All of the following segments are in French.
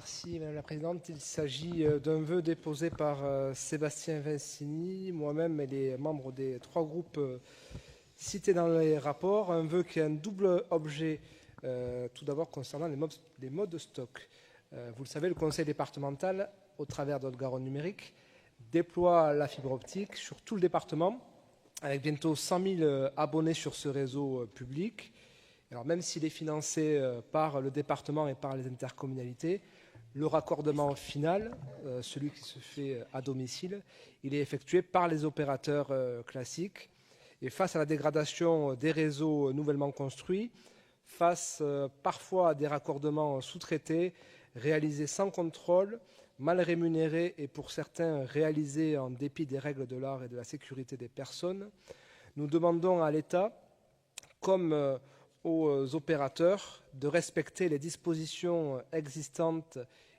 Merci Madame la Présidente. Il s'agit d'un vœu déposé par Sébastien Vincini, moi-même et les membres des 3 groupes cités dans les rapports. Un vœu qui a un double objet, tout d'abord concernant les modes de stock. Vous le savez, le Conseil départemental, au travers de Haute-Garonne numérique, déploie la fibre optique sur tout le département, avec bientôt 100 000 abonnés sur ce réseau public. Alors même s'il est financé par le département et par les intercommunalités, le raccordement final, celui qui se fait à domicile, il est effectué par les opérateurs classiques. Et face à la dégradation des réseaux nouvellement construits, face parfois à des raccordements sous-traités, réalisés sans contrôle, mal rémunérés et pour certains réalisés en dépit des règles de l'art et de la sécurité des personnes, nous demandons à l'État, comme aux opérateurs, de respecter les dispositions existantes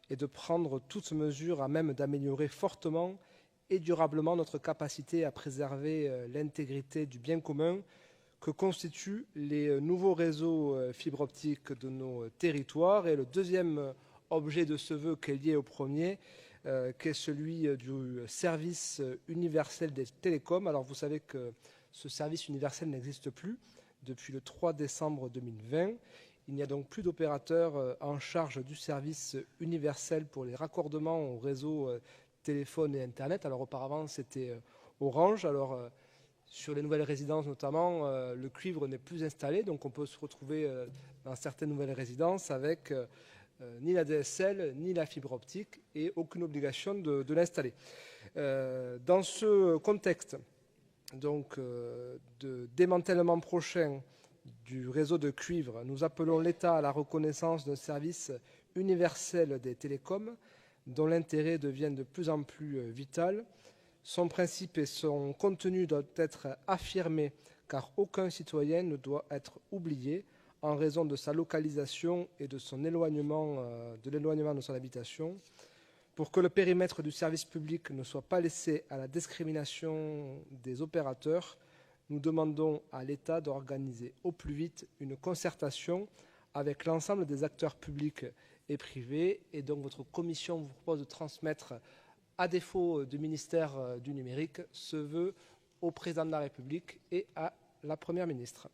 et de prendre toutes mesures à même d'améliorer fortement et durablement notre capacité à préserver l'intégrité du bien commun que constituent les nouveaux réseaux fibre optique de nos territoires. Et le deuxième objet de ce vœu qui est lié au premier, qui est celui du service universel des télécoms. Alors vous savez que ce service universel n'existe plus depuis le 3 décembre 2020. Il n'y a donc plus d'opérateurs en charge du service universel pour les raccordements au réseau téléphone et Internet. Alors auparavant, c'était Orange. Alors sur les nouvelles résidences notamment, le cuivre n'est plus installé. Donc on peut se retrouver dans certaines nouvelles résidences avec ni la DSL, ni la fibre optique et aucune obligation de l'installer. Dans ce contexte, donc de démantèlement prochain du réseau de cuivre, nous appelons l'État à la reconnaissance d'un service universel des télécoms dont l'intérêt devient de plus en plus vital. Son principe et son contenu doivent être affirmés car aucun citoyen ne doit être oublié en raison de sa localisation et de son éloignement, de son habitation. Pour que le périmètre du service public ne soit pas laissé à la discrimination des opérateurs, nous demandons à l'État d'organiser au plus vite une concertation avec l'ensemble des acteurs publics et privés. Et donc votre commission vous propose de transmettre, à défaut du ministère du numérique, ce vœu au président de la République et à la Première ministre.